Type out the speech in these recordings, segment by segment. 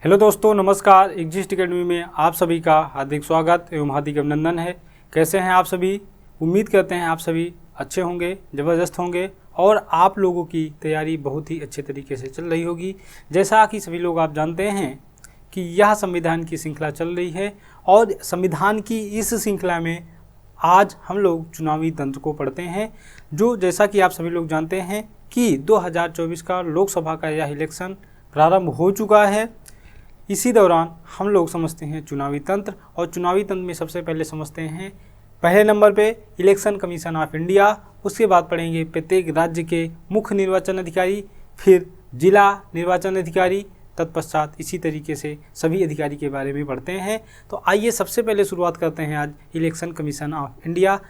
Hello दोस्तों, नमस्कार। Exist academy में आप सभी का हार्दिक स्वागत एवं हार्दिक अभिनंदन है। कैसे हैं आप सभी? उम्मीद करते हैं आप सभी अच्छे होंगे, ज़बरदस्त होंगे और आप लोगों की तैयारी बहुत ही अच्छे तरीके से चल रही होगी। जैसा कि सभी लोग आप जानते हैं कि यह संविधान की श्रृंखला चल रही है और संविधान की इस श्रृंखला में आज हम लोग चुनावी तंत्र को पढ़ते हैं, जो जैसा कि आप सभी लोग जानते हैं कि 2024 का लोकसभा का यह इलेक्शन प्रारंभ हो चुका है। इसी दौरान हम लोग समझते हैं चुनावी तंत्र, और चुनावी तंत्र में सबसे पहले समझते हैं पहले नंबर पे इलेक्शन कमीशन ऑफ इंडिया। उसके बाद पढ़ेंगे प्रत्येक राज्य के मुख्य निर्वाचन अधिकारी, फिर जिला निर्वाचन अधिकारी, तत्पश्चात इसी तरीके से सभी अधिकारी के बारे में पढ़ते हैं। तो आइए सबसे पहले शुरुआत करते हैं आज इलेक्शन कमीशन ऑफ इंडिया।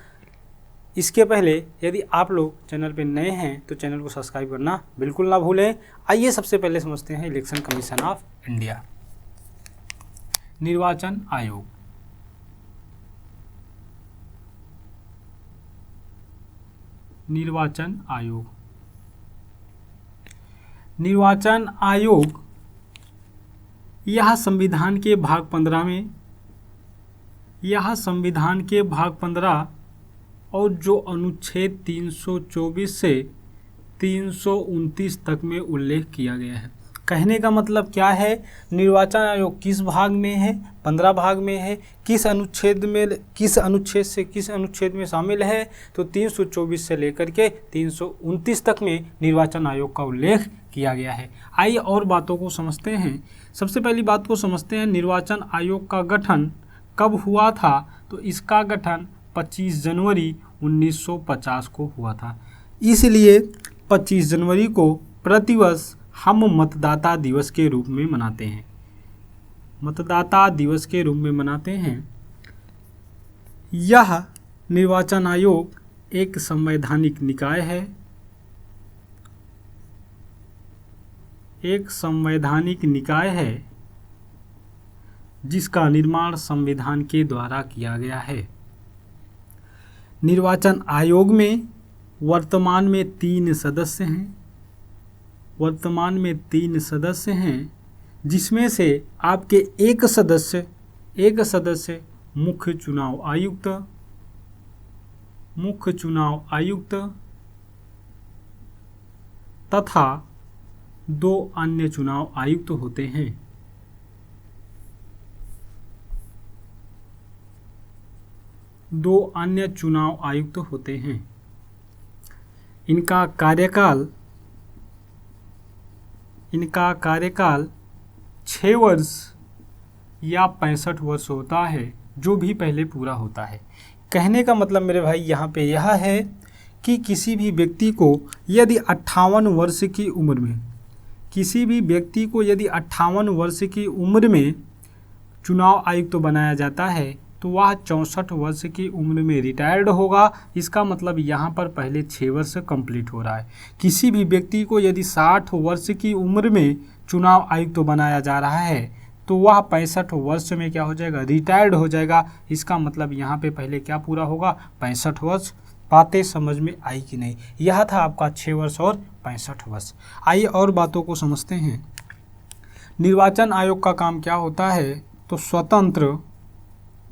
इसके पहले यदि आप लोग चैनल पर नए हैं तो चैनल को सब्सक्राइब करना बिल्कुल ना भूलें। आइए सबसे पहले समझते हैं इलेक्शन कमीशन ऑफ इंडिया। निर्वाचन आयोग। निर्वाचन आयोग। निर्वाचन आयोग यह संविधान के भाग 15 में, यह संविधान के भाग 15 और जो अनुच्छेद 324 से 329 तक में उल्लेख किया गया है। कहने का मतलब क्या है? निर्वाचन आयोग किस भाग में है? 15 भाग में है। किस अनुच्छेद से किस अनुच्छेद में शामिल है? तो 324 से लेकर के 329 तक में निर्वाचन आयोग का उल्लेख किया गया है। आइए और बातों को समझते हैं। सबसे पहली बात को समझते हैं, निर्वाचन आयोग का गठन कब हुआ था? तो इसका गठन 25 जनवरी 1950 को हुआ था। इसलिए 25 जनवरी को प्रतिवर्ष हम मतदाता दिवस के रूप में मनाते हैं। मतदाता दिवस के रूप में मनाते हैं। यह निर्वाचन आयोग एक संवैधानिक निकाय है। एक संवैधानिक निकाय है जिसका निर्माण संविधान के द्वारा किया गया है। निर्वाचन आयोग में वर्तमान में 3 सदस्य हैं। वर्तमान में 3 सदस्य हैं, जिसमें से आपके एक सदस्य मुख्य चुनाव आयुक्त तथा 2 अन्य चुनाव आयुक्त होते हैं। इनका कार्यकाल 6 वर्ष या 65 वर्ष होता है, जो भी पहले पूरा होता है। कहने का मतलब मेरे भाई यहाँ पे यह है कि किसी भी व्यक्ति को यदि 58 वर्ष की उम्र में चुनाव आयुक्त बनाया जाता है तो वह 64 वर्ष की उम्र में रिटायर्ड होगा। इसका मतलब यहाँ पर पहले 6 वर्ष कंप्लीट हो रहा है। किसी भी व्यक्ति को यदि 60 वर्ष की उम्र में चुनाव आयुक्त बनाया जा रहा है तो वह 65 वर्ष में क्या हो जाएगा? रिटायर्ड हो जाएगा। इसका मतलब यहाँ पे पहले क्या पूरा होगा? 65 वर्ष। बातें समझ में आई कि नहीं? यह था आपका 6 वर्ष और 65 वर्ष। आइए और बातों को समझते हैं। निर्वाचन आयोग का काम क्या होता है? तो स्वतंत्र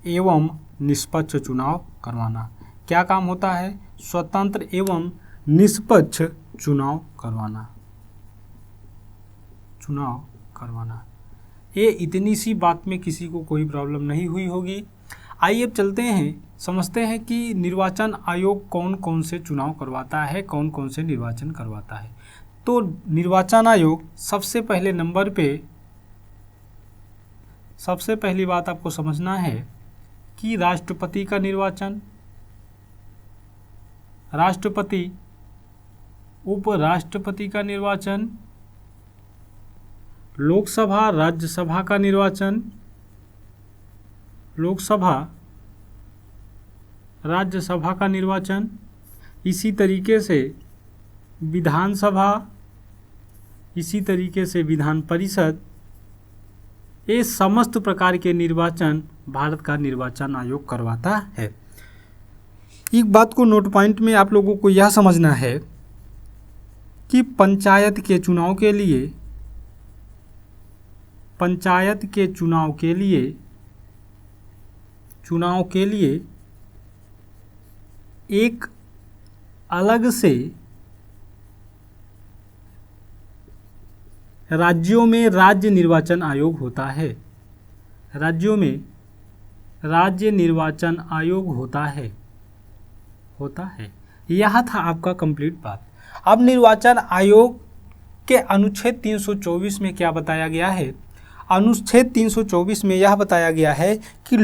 एवं निष्पक्ष चुनाव करवाना। क्या काम होता है? स्वतंत्र एवं निष्पक्ष चुनाव करवाना। ये इतनी सी बात में किसी को कोई प्रॉब्लम नहीं हुई होगी। आइए अब चलते हैं, समझते हैं कि निर्वाचन आयोग कौन कौन से चुनाव करवाता है, कौन कौन से निर्वाचन करवाता है। तो निर्वाचन आयोग सबसे पहले नंबर पे सबसे पहली बात आपको समझना है कि राष्ट्रपति का निर्वाचन, राष्ट्रपति, उपराष्ट्रपति का निर्वाचन, लोकसभा राज्यसभा का निर्वाचन, लोकसभा राज्यसभा का निर्वाचन, इसी तरीके से विधानसभा, इसी तरीके से विधान परिषद, ये समस्त प्रकार के निर्वाचन भारत का निर्वाचन आयोग करवाता है। एक बात को नोट पॉइंट में आप लोगों को यह समझना है कि पंचायत के चुनाव के लिए पंचायत के चुनाव के लिए एक अलग से राज्यों में राज्य निर्वाचन आयोग होता है। राज्यों में राज्य निर्वाचन आयोग होता है। यह था आपका कंप्लीट बात। अब निर्वाचन आयोग के अनुच्छेद 324 में क्या बताया गया है? अनुच्छेद 324 में यह बताया गया है कि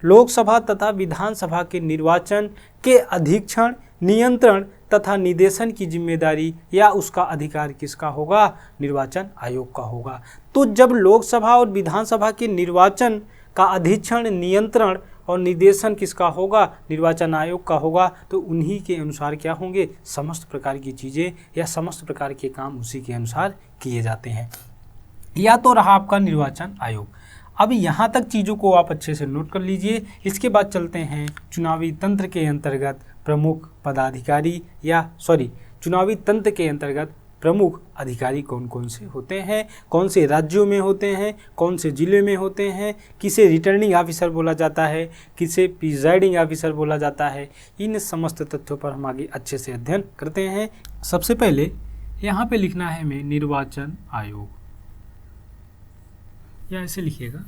लोकसभा तथा विधानसभा के निर्वाचन के अधीक्षण, नियंत्रण तथा निर्देशन की जिम्मेदारी या उसका अधिकार किसका होगा? निर्वाचन आयोग का होगा। तो जब लोकसभा और विधानसभा के निर्वाचन का अधीक्षण, नियंत्रण और निर्देशन किसका होगा? निर्वाचन आयोग का होगा। तो उन्हीं के अनुसार क्या होंगे? समस्त प्रकार की चीज़ें या समस्त प्रकार के काम उसी के अनुसार किए जाते हैं। या तो रहा आपका निर्वाचन आयोग। अब यहाँ तक चीज़ों को आप अच्छे से नोट कर लीजिए। इसके बाद चलते हैं चुनावी तंत्र के अंतर्गत प्रमुख पदाधिकारी चुनावी तंत्र के अंतर्गत प्रमुख अधिकारी कौन कौन से होते हैं, कौन से राज्यों में होते हैं, कौन से जिले में होते हैं, किसे रिटर्निंग ऑफिसर बोला जाता है, किसे प्रिजाइडिंग ऑफिसर बोला जाता है। इन समस्त तथ्यों पर हम आगे अच्छे से अध्ययन करते हैं। सबसे पहले यहाँ पे लिखना है हमें निर्वाचन आयोग, या ऐसे लिखिएगा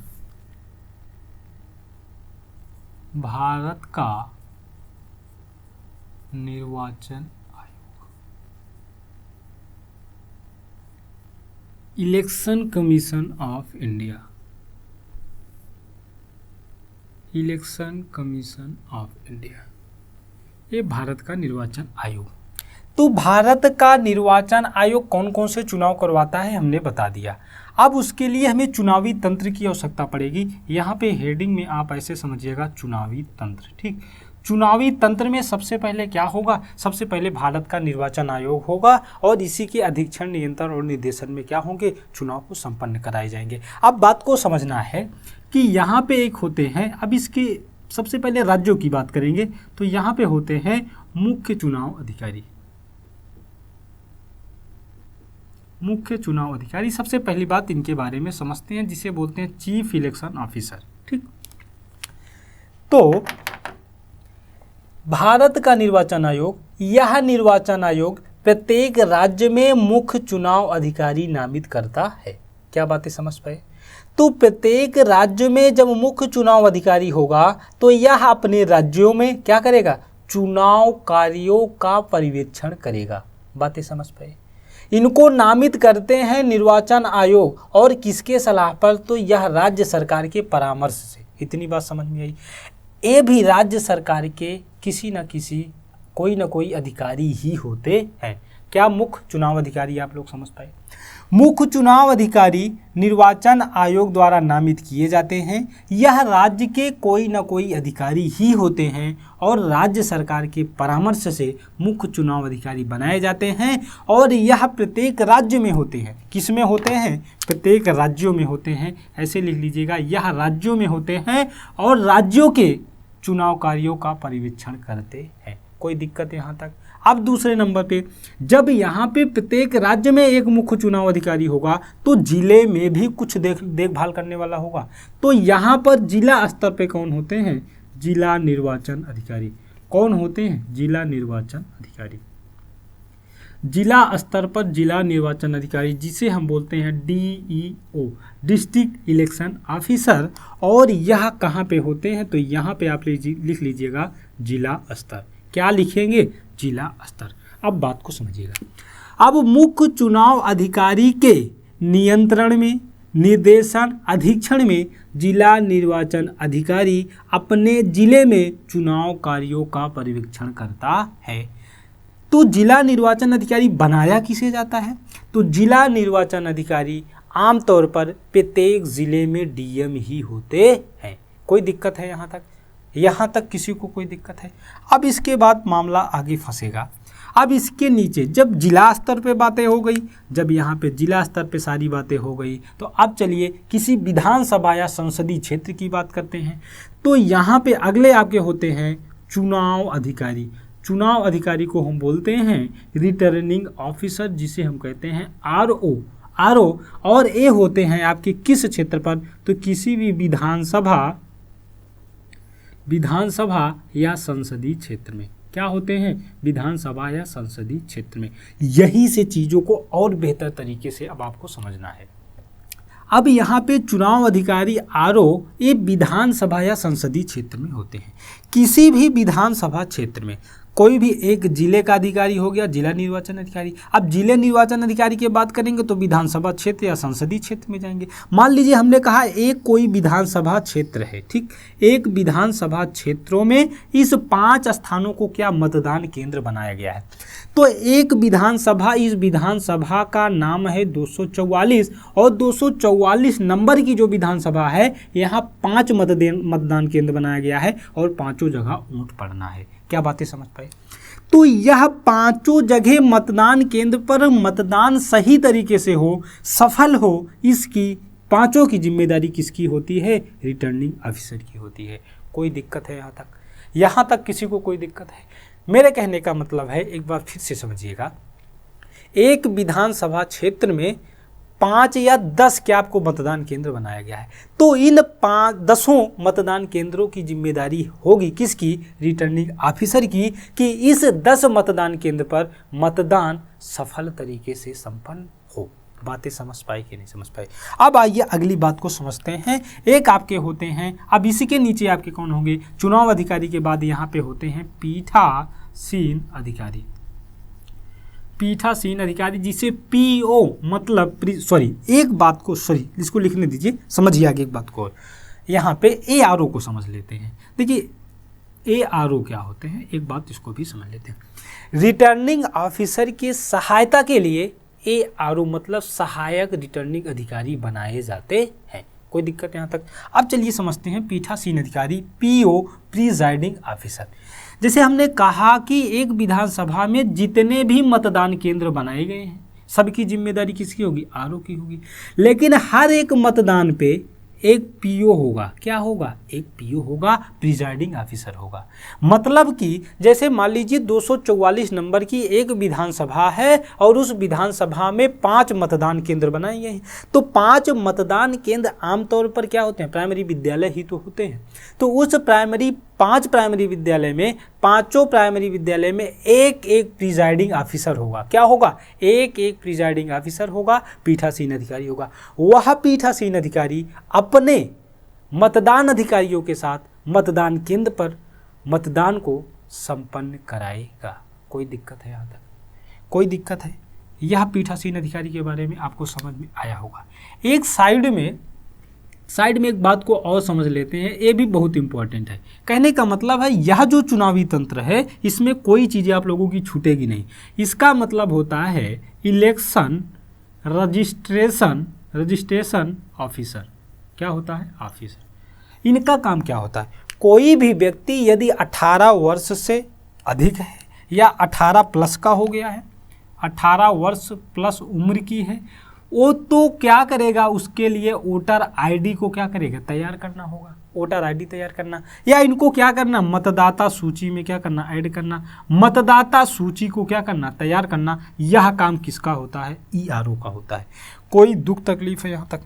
भारत का निर्वाचन आयोग। Election commission of India, election commission of India, ये भारत का निर्वाचन आयोग। तो भारत का निर्वाचन आयोग कौन कौन से चुनाव करवाता है हमने बता दिया। अब उसके लिए हमें चुनावी तंत्र की आवश्यकता पड़ेगी। यहाँ पे हेडिंग में आप ऐसे समझिएगा चुनावी तंत्र, ठीक। चुनावी तंत्र में सबसे पहले क्या होगा? सबसे पहले भारत का निर्वाचन आयोग होगा और इसी के अधीक्षण, नियंत्रण और निर्देशन में क्या होंगे? चुनाव को संपन्न कराए जाएंगे। अब बात को समझना है कि यहाँ पे एक होते हैं, अब इसके सबसे पहले राज्यों की बात करेंगे तो यहाँ पे होते हैं मुख्य चुनाव अधिकारी। मुख्य चुनाव अधिकारी, सबसे पहली बात इनके बारे में समझते हैं, जिसे बोलते हैं चीफ इलेक्शन ऑफिसर, ठीक। तो भारत का निर्वाचन आयोग, यह निर्वाचन आयोग प्रत्येक राज्य में मुख्य चुनाव अधिकारी नामित करता है। क्या बातें समझ पाए? तो प्रत्येक राज्य में जब मुख्य चुनाव अधिकारी होगा तो यह अपने राज्यों में क्या करेगा? चुनाव कार्यों का पर्यवेक्षण करेगा। बातें समझ पाए? इनको नामित करते हैं निर्वाचन आयोग, और किसके सलाह पर? तो यह राज्य सरकार के परामर्श से। इतनी बात समझ में आई? ये भी राज्य सरकार के किसी न किसी कोई न कोई अधिकारी ही होते हैं। क्या मुख्य चुनाव अधिकारी, आप लोग समझ पाए? मुख्य चुनाव अधिकारी निर्वाचन आयोग द्वारा नामित किए जाते हैं। यह राज्य के कोई न कोई अधिकारी ही होते हैं और राज्य सरकार के परामर्श से मुख्य चुनाव अधिकारी बनाए जाते हैं, और यह प्रत्येक राज्य में होते हैं। किस में होते हैं? प्रत्येक राज्यों में होते हैं। ऐसे लिख लीजिएगा, यह राज्यों में होते हैं और राज्यों के चुनाव कार्यों का पर्यवेक्षण करते हैं। कोई दिक्कत यहाँ तक? अब दूसरे नंबर पे, जब यहाँ पे प्रत्येक राज्य में एक मुख्य चुनाव अधिकारी होगा तो जिले में भी कुछ देखभाल करने वाला होगा। तो यहाँ पर जिला स्तर पे कौन होते हैं? जिला निर्वाचन अधिकारी। कौन होते हैं? जिला निर्वाचन अधिकारी। जिला स्तर पर जिला निर्वाचन अधिकारी, जिसे हम बोलते हैं DEO, डिस्ट्रिक्ट इलेक्शन ऑफिसर। और यह कहाँ पे होते हैं? तो यहाँ पे आप लिख लीजिएगा जिला स्तर। क्या लिखेंगे? जिला स्तर। अब बात को समझिएगा। अब मुख्य चुनाव अधिकारी के नियंत्रण में, निर्देशन, अधीक्षण में जिला निर्वाचन अधिकारी अपने जिले में चुनाव कार्यों का पर्यवेक्षण करता है। तो जिला निर्वाचन अधिकारी बनाया किसे जाता है? तो जिला निर्वाचन अधिकारी आमतौर पर प्रत्येक जिले में DM ही होते हैं। कोई दिक्कत है यहाँ तक? यहाँ तक किसी को कोई दिक्कत है? अब इसके बाद मामला आगे फंसेगा। अब इसके नीचे जब जिला स्तर पे बातें हो गई, जब यहाँ पे जिला स्तर पे सारी बातें हो गई, तो अब चलिए किसी विधानसभा या संसदीय क्षेत्र की बात करते हैं। तो यहाँ पे अगले आपके होते हैं चुनाव अधिकारी। चुनाव अधिकारी को हम बोलते हैं रिटर्निंग ऑफिसर, जिसे हम कहते हैं RO। आरओ और ए होते हैं आपके किस क्षेत्र पर, तो किसी भी विधानसभा या संसदीय क्षेत्र में। क्या होते हैं? विधानसभा या संसदीय क्षेत्र में। यहीं से चीज़ों को और बेहतर तरीके से अब आपको समझना है। अब यहाँ पे चुनाव अधिकारी आरओ ये विधानसभा या संसदीय क्षेत्र में होते हैं। किसी भी विधानसभा क्षेत्र में कोई भी एक जिले का अधिकारी हो गया, जिला निर्वाचन अधिकारी। अब जिले निर्वाचन अधिकारी की बात करेंगे तो विधानसभा क्षेत्र या संसदीय क्षेत्र में जाएंगे। मान लीजिए हमने कहा एक कोई विधानसभा क्षेत्र है, ठीक, एक विधानसभा क्षेत्रों में इस 5 स्थानों को क्या मतदान केंद्र बनाया गया है। तो एक विधानसभा, इस विधानसभा का नाम है 244 और 244 नंबर की जो विधानसभा है, यहाँ 5 मतदान केंद्र बनाया गया है और 5 जगह वोट पड़ना है। क्या बातें समझ पाए? तो यह 5 जगह मतदान केंद्र पर मतदान सही तरीके से हो, सफल हो, इसकी 5 की जिम्मेदारी किसकी होती है? रिटर्निंग ऑफिसर की होती है। कोई दिक्कत है यहाँ तक? यहाँ तक किसी को कोई दिक्कत है? मेरे कहने का मतलब है, एक बार फिर से समझिएगा, एक विधानसभा क्षेत्र में 5 या 10 क्या आपको मतदान केंद्र बनाया गया है, तो इन 10 मतदान केंद्रों की जिम्मेदारी होगी किसकी? रिटर्निंग ऑफिसर की, कि इस 10 मतदान केंद्र पर मतदान सफल तरीके से संपन्न हो। बातें समझ पाए कि नहीं समझ पाए? अब आइए अगली बात को समझते हैं। एक आपके होते हैं, अब इसी के नीचे आपके कौन होंगे? चुनाव अधिकारी के बाद यहाँ पे होते हैं पीठासीन अधिकारी। पीठासीन अधिकारी जिसे पीओ मतलब एक बात को इसको लिखने दीजिए, समझिए आगे एक बात को। और यहाँ पे एआरओ को समझ लेते हैं। देखिए एआरओ क्या होते हैं, एक बात इसको भी समझ लेते हैं। रिटर्निंग ऑफिसर की सहायता के लिए एआरओ मतलब सहायक रिटर्निंग अधिकारी बनाए जाते हैं। कोई दिक्कत यहाँ तक? अब चलिए समझते हैं पीठासीन अधिकारी, पीओ प्रिजाइडिंग ऑफिसर। जैसे हमने कहा कि एक विधानसभा में जितने भी मतदान केंद्र बनाए गए हैं, सबकी जिम्मेदारी किसकी होगी? आरओ की होगी। लेकिन हर एक मतदान पे एक पीओ होगा। क्या होगा? एक पीओ होगा, प्रिजाइडिंग ऑफिसर होगा। मतलब कि जैसे मान लीजिए 244 नंबर की एक विधानसभा है और उस विधानसभा में 5 मतदान केंद्र बनाए गए हैं, तो 5 मतदान केंद्र आमतौर पर क्या होते हैं? प्राइमरी विद्यालय ही तो होते हैं। तो उस 5 प्राइमरी विद्यालय में, 5 प्राइमरी विद्यालय में एक प्रिजाइडिंग ऑफिसर होगा। क्या होगा? एक प्रिजाइडिंग ऑफिसर होगा, पीठासीन अधिकारी होगा। वह पीठासीन अधिकारी अपने मतदान अधिकारियों के साथ मतदान केंद्र पर मतदान को संपन्न कराएगा। कोई दिक्कत है यहाँ तक? कोई दिक्कत है? यह पीठासीन अधिकारी के बारे में आपको समझ में आया होगा। एक साइड में एक बात को और समझ लेते हैं, ये भी बहुत इंपॉर्टेंट है। कहने का मतलब है यह जो चुनावी तंत्र है, इसमें कोई चीज़ें आप लोगों की छूटेगी नहीं। इसका मतलब होता है इलेक्शन रजिस्ट्रेशन ऑफिसर। क्या होता है? ऑफिसर। इनका काम क्या होता है? कोई भी व्यक्ति यदि 18 वर्ष से अधिक है या 18 प्लस का हो गया है, 18 वर्ष प्लस उम्र की है, वो तो क्या करेगा? उसके लिए वोटर आईडी को क्या करेगा? तैयार करना होगा। वोटर आईडी तैयार करना, या इनको क्या करना? मतदाता सूची में क्या करना? ऐड करना। मतदाता सूची को क्या करना? तैयार करना। यह काम किसका होता है? ईआरओ का होता है। कोई दुख तकलीफ है यहाँ तक?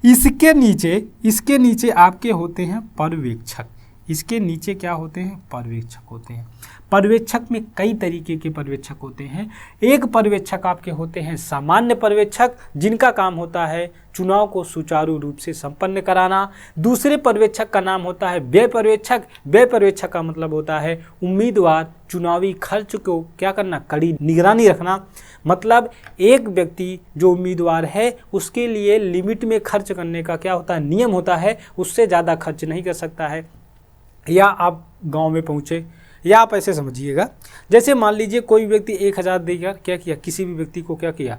इसके नीचे आपके होते हैं पर्यवेक्षक। इसके नीचे क्या होते हैं? पर्यवेक्षक होते हैं। पर्यवेक्षक में कई तरीके के पर्यवेक्षक होते हैं। एक पर्यवेक्षक आपके होते हैं सामान्य पर्यवेक्षक, जिनका काम होता है चुनाव को सुचारू रूप से संपन्न कराना। दूसरे पर्यवेक्षक का नाम होता है व्यय पर्यवेक्षक। व्यय पर्यवेक्षक का मतलब होता है उम्मीदवार चुनावी खर्च को क्या करना? कड़ी निगरानी रखना। मतलब एक व्यक्ति जो उम्मीदवार है उसके लिए लिमिट में खर्च करने का क्या होता है? नियम होता है। उससे ज़्यादा खर्च नहीं कर सकता है। या आप गांव में पहुंचे, या आप ऐसे समझिएगा, जैसे मान लीजिए कोई व्यक्ति 1000 देकर क्या किया? किसी भी व्यक्ति को क्या किया?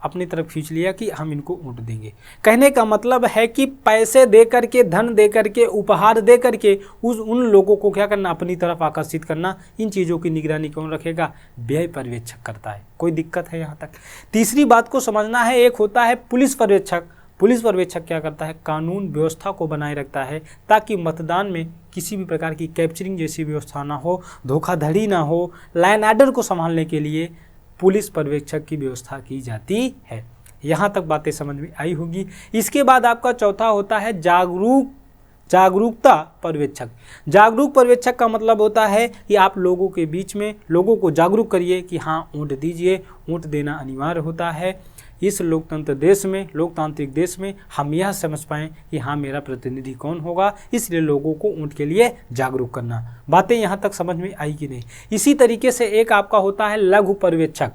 अपनी तरफ खींच लिया कि हम इनको वोट देंगे। कहने का मतलब है कि पैसे दे करके, धन दे करके, उपहार दे करके उन लोगों को क्या करना? अपनी तरफ आकर्षित करना। इन चीज़ों की निगरानी कौन रखेगा? व्यय पर्यवेक्षक करता है। कोई दिक्कत है यहाँ तक? तीसरी बात को समझना है, एक होता है पुलिस पर्यवेक्षक। पुलिस पर्यवेक्षक क्या करता है? कानून व्यवस्था को बनाए रखता है ताकि मतदान में किसी भी प्रकार की कैप्चरिंग जैसी व्यवस्था ना हो, धोखाधड़ी ना हो। लाइन ऑर्डर को संभालने के लिए पुलिस पर्यवेक्षक की व्यवस्था की जाती है। यहाँ तक बातें समझ में आई होगी। इसके बाद आपका चौथा होता है जागरूकता पर्यवेक्षक। जागरूक पर्यवेक्षक का मतलब होता है कि आप लोगों के बीच में लोगों को जागरूक करिए कि हाँ वोट दीजिए, वोट देना अनिवार्य होता है। इस लोकतंत्र देश में, लोकतांत्रिक देश में हम यह समझ पाएँ कि हाँ मेरा प्रतिनिधि कौन होगा, इसलिए लोगों को वोट के लिए जागरूक करना। बातें यहाँ तक समझ में आई कि नहीं। इसी तरीके से एक आपका होता है लघु पर्यवेक्षक।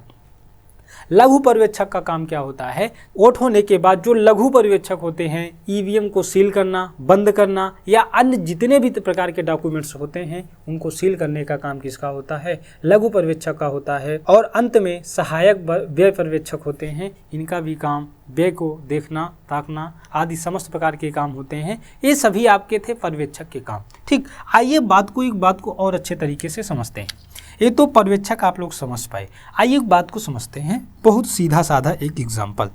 लघु पर्यवेक्षक का काम क्या होता है, वोट होने के बाद जो लघु पर्यवेक्षक होते हैं ईवीएम को सील करना, बंद करना या अन्य जितने भी प्रकार के डॉक्यूमेंट्स होते हैं उनको सील करने का काम किसका होता है, लघु पर्यवेक्षक का होता है। और अंत में सहायक व्यय पर्यवेक्षक होते हैं, इनका भी काम व्यय को देखना, ताकना आदि समस्त प्रकार के काम होते हैं। ये सभी आपके थे पर्यवेक्षक के काम। ठीक, आइए एक बात को और अच्छे तरीके से समझते हैं। ये तो पर्यवेक्षक आप लोग समझ पाए, आइए एक बात को समझते हैं। बहुत सीधा साधा एक एग्जाम्पल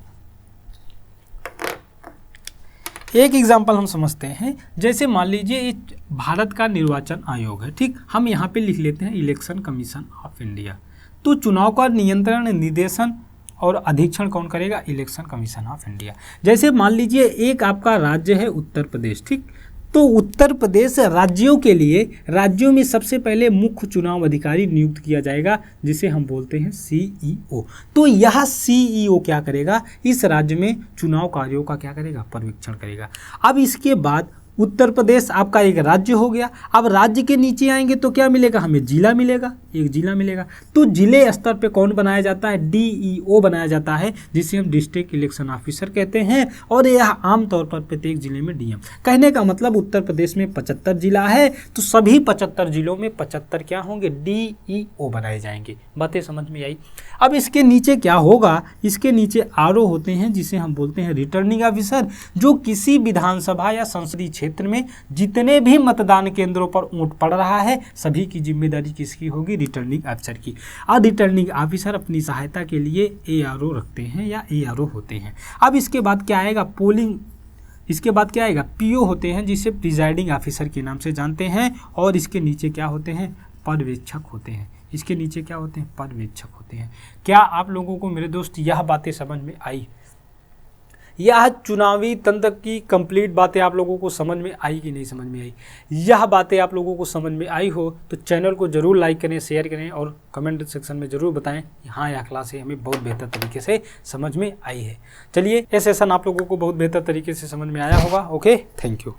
हम समझते हैं। जैसे मान लीजिए ये भारत का निर्वाचन आयोग है, ठीक, हम यहाँ पे लिख लेते हैं इलेक्शन कमीशन ऑफ इंडिया। तो चुनाव का नियंत्रण, निर्देशन और अधीक्षण कौन करेगा, इलेक्शन कमीशन ऑफ इंडिया। जैसे मान लीजिए एक आपका राज्य है उत्तर प्रदेश, ठीक, तो उत्तर प्रदेश राज्यों के लिए राज्यों में सबसे पहले मुख्य चुनाव अधिकारी नियुक्त किया जाएगा, जिसे हम बोलते हैं सीईओ। तो यह सीईओ क्या करेगा, इस राज्य में चुनाव कार्यों का क्या करेगा, पर्यवेक्षण करेगा। अब इसके बाद उत्तर प्रदेश आपका एक राज्य हो गया। अब राज्य के नीचे आएंगे तो क्या मिलेगा, हमें जिला मिलेगा, एक जिला मिलेगा। तो जिले स्तर पे कौन बनाया जाता है, डीईओ बनाया जाता है, जिसे हम डिस्ट्रिक्ट इलेक्शन ऑफिसर कहते हैं। और यह आमतौर पर प्रत्येक जिले में डीएम। कहने का मतलब उत्तर प्रदेश में 75 जिला है, तो सभी 75 जिलों में 75 क्या होंगे, डीईओ बनाए जाएंगे। बातें समझ में आई। अब इसके नीचे क्या होगा, इसके नीचे आरओ होते हैं, जिसे हम बोलते हैं रिटर्निंग ऑफिसर, जो किसी विधानसभा या संसदीय क्षेत्र में जितने भी मतदान केंद्रों पर वोट पड़ रहा है सभी की जिम्मेदारी किसकी होगी, रिटर्निंग ऑफिसर की। और रिटर्निंग ऑफिसर अपनी सहायता के लिए एआरओ रखते हैं या एआरओ होते हैं। अब इसके बाद क्या आएगा, पोलिंग, इसके बाद क्या आएगा, पीओ होते हैं, जिसे प्रिजाइडिंग ऑफिसर के नाम से जानते हैं। और इसके नीचे क्या होते हैं, पर्यवेक्षक होते हैं। इसके नीचे क्या होते हैं, पर्यवेक्षक होते हैं। क्या आप लोगों को मेरे दोस्त यह बातें समझ में आई? यह चुनावी तंत्र की कंप्लीट बातें आप लोगों को समझ में आई कि नहीं समझ में आई? यह बातें आप लोगों को समझ में आई हो तो चैनल को जरूर लाइक करें, शेयर करें और कमेंट सेक्शन में जरूर बताएं कि हाँ यह क्लास हमें बहुत बेहतर तरीके से समझ में आई है। चलिए, ये सेशन आप लोगों को बहुत बेहतर तरीके से समझ में आया होगा। Okay, thank you.